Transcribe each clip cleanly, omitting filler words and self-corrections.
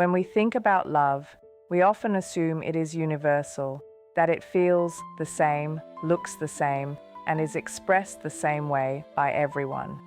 When we think about love, we often assume it is universal, that it feels the same, looks the same, and is expressed the same way by everyone.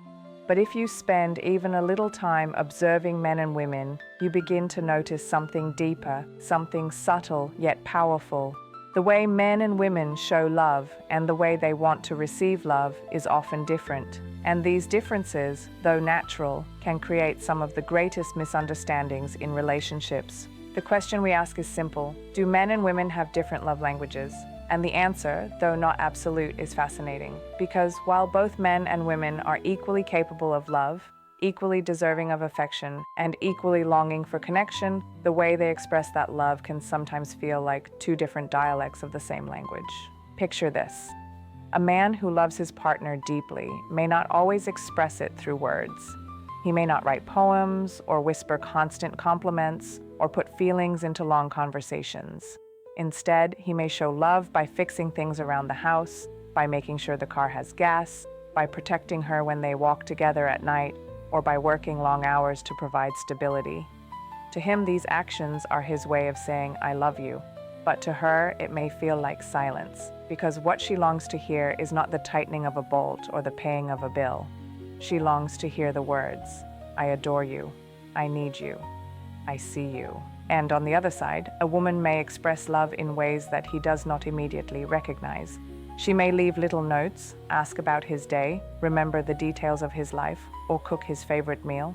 But if you spend even a little time observing men and women, you begin to notice something deeper, something subtle yet powerful. The way men and women show love and the way they want to receive love is often different. And these differences, though natural, can create some of the greatest misunderstandings in relationships. The question we ask is simple: do men and women have different love languages? And the answer, though not absolute, is fascinating. Because while both men and women are equally capable of love, equally deserving of affection, and equally longing for connection, the way they express that love can sometimes feel like two different dialects of the same language. Picture this. A man who loves his partner deeply may not always express it through words. He may not write poems or whisper constant compliments or put feelings into long conversations. Instead, he may show love by fixing things around the house, by making sure the car has gas, by protecting her when they walk together at night, or by working long hours to provide stability. To him, these actions are his way of saying, "I love you." But to her, it may feel like silence, because what she longs to hear is not the tightening of a bolt or the paying of a bill. She longs to hear the words, "I adore you," "I need you," "I see you." And on the other side, a woman may express love in ways that he does not immediately recognize. She may leave little notes, ask about his day, remember the details of his life, or cook his favorite meal.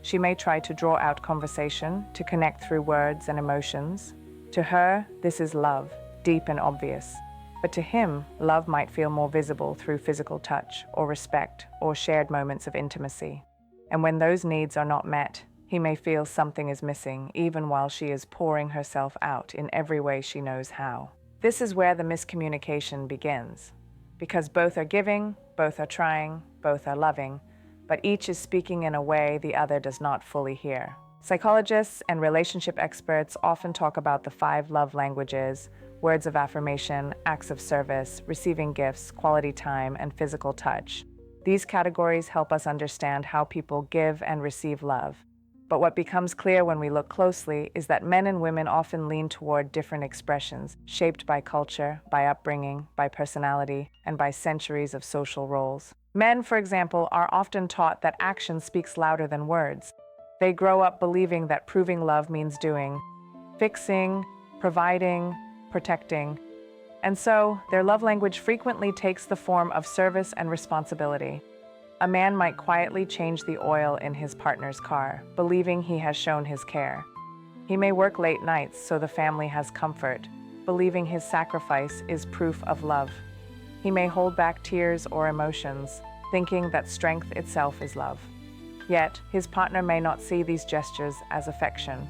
She may try to draw out conversation, to connect through words and emotions. To her, this is love, deep and obvious. But to him, love might feel more visible through physical touch, or respect, or shared moments of intimacy. And when those needs are not met, he may feel something is missing, even while she is pouring herself out in every way she knows how. This is where the miscommunication begins. Because both are giving, both are trying, both are loving, but each is speaking in a way the other does not fully hear. Psychologists and relationship experts often talk about the 5 love languages: words of affirmation, acts of service, receiving gifts, quality time, and physical touch. These categories help us understand how people give and receive love. But what becomes clear when we look closely is that men and women often lean toward different expressions, shaped by culture, by upbringing, by personality, and by centuries of social roles. Men, for example, are often taught that action speaks louder than words. They grow up believing that proving love means doing, fixing, providing, protecting. And so, their love language frequently takes the form of service and responsibility. A man might quietly change the oil in his partner's car, believing he has shown his care. He may work late nights so the family has comfort, believing his sacrifice is proof of love. He may hold back tears or emotions, thinking that strength itself is love. Yet, his partner may not see these gestures as affection.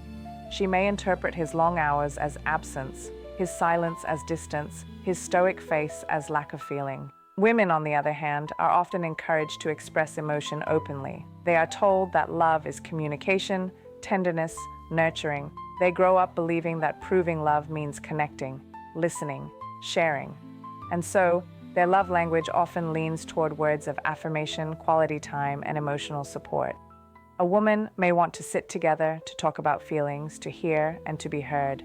She may interpret his long hours as absence, his silence as distance, his stoic face as lack of feeling. Women, on the other hand, are often encouraged to express emotion openly. They are told that love is communication, tenderness, nurturing. They grow up believing that proving love means connecting, listening, sharing. And so, their love language often leans toward words of affirmation, quality time, and emotional support. A woman may want to sit together to talk about feelings, to hear, and to be heard.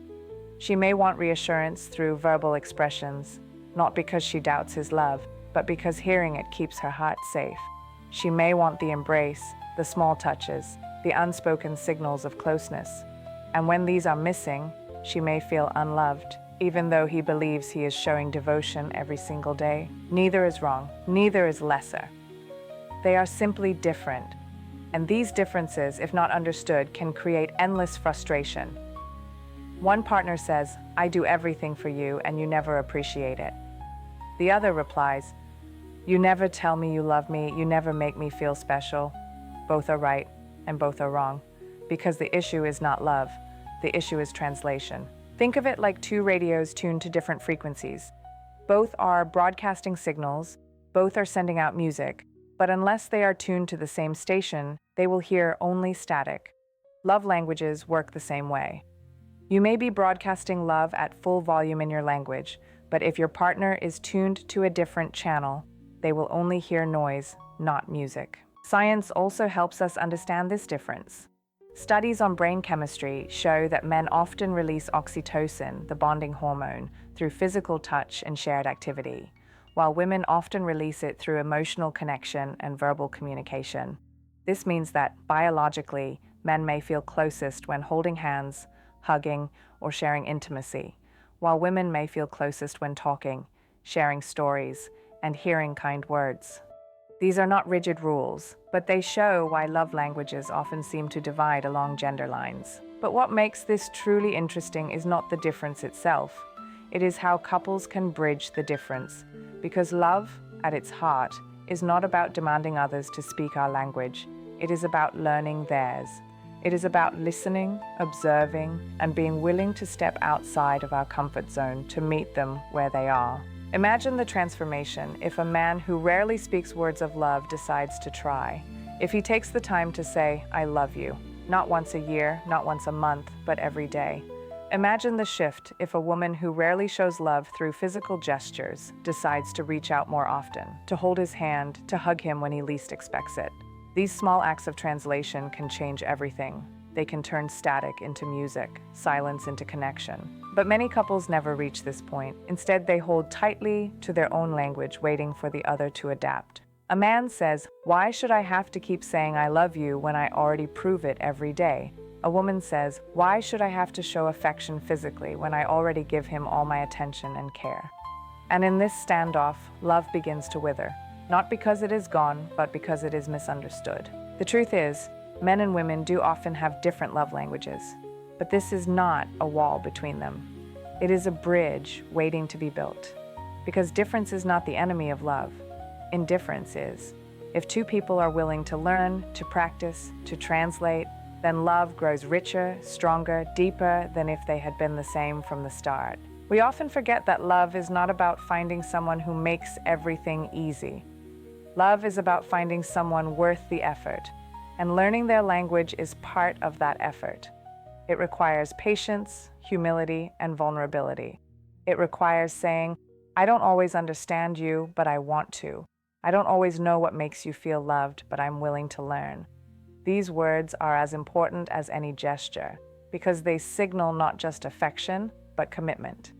She may want reassurance through verbal expressions, not because she doubts his love, but because hearing it keeps her heart safe. She may want the embrace, the small touches, the unspoken signals of closeness. And when these are missing, she may feel unloved, even though he believes he is showing devotion every single day. Neither is wrong, neither is lesser. They are simply different. And these differences, if not understood, can create endless frustration. One partner says, "I do everything for you and you never appreciate it." The other replies, "You never tell me you love me, you never make me feel special." Both are right and both are wrong, because the issue is not love, the issue is translation. Think of it like 2 radios tuned to different frequencies. Both are broadcasting signals, both are sending out music, but unless they are tuned to the same station, they will hear only static. Love languages work the same way. You may be broadcasting love at full volume in your language, but if your partner is tuned to a different channel, they will only hear noise, not music. Science also helps us understand this difference. Studies on brain chemistry show that men often release oxytocin, the bonding hormone, through physical touch and shared activity, while women often release it through emotional connection and verbal communication. This means that, biologically, men may feel closest when holding hands, hugging, or sharing intimacy, while women may feel closest when talking, sharing stories, and hearing kind words. These are not rigid rules, but they show why love languages often seem to divide along gender lines. But what makes this truly interesting is not the difference itself. It is how couples can bridge the difference, because love, at its heart, is not about demanding others to speak our language. It is about learning theirs. It is about listening, observing, and being willing to step outside of our comfort zone to meet them where they are. Imagine the transformation if a man who rarely speaks words of love decides to try. If he takes the time to say, "I love you," not once a year, not once a month, but every day. Imagine the shift if a woman who rarely shows love through physical gestures decides to reach out more often, to hold his hand, to hug him when he least expects it. These small acts of translation can change everything. They can turn static into music, silence into connection. But many couples never reach this point. Instead, they hold tightly to their own language, waiting for the other to adapt. A man says, "Why should I have to keep saying I love you when I already prove it every day?" A woman says, "Why should I have to show affection physically when I already give him all my attention and care?" And in this standoff, love begins to wither. Not because it is gone, but because it is misunderstood. The truth is, men and women do often have different love languages, but this is not a wall between them. It is a bridge waiting to be built. Because difference is not the enemy of love. Indifference is. If two people are willing to learn, to practice, to translate, then love grows richer, stronger, deeper than if they had been the same from the start. We often forget that love is not about finding someone who makes everything easy. Love is about finding someone worth the effort, and learning their language is part of that effort. It requires patience, humility, and vulnerability. It requires saying, "I don't always understand you, but I want to. I don't always know what makes you feel loved, but I'm willing to learn." These words are as important as any gesture, because they signal not just affection, but commitment.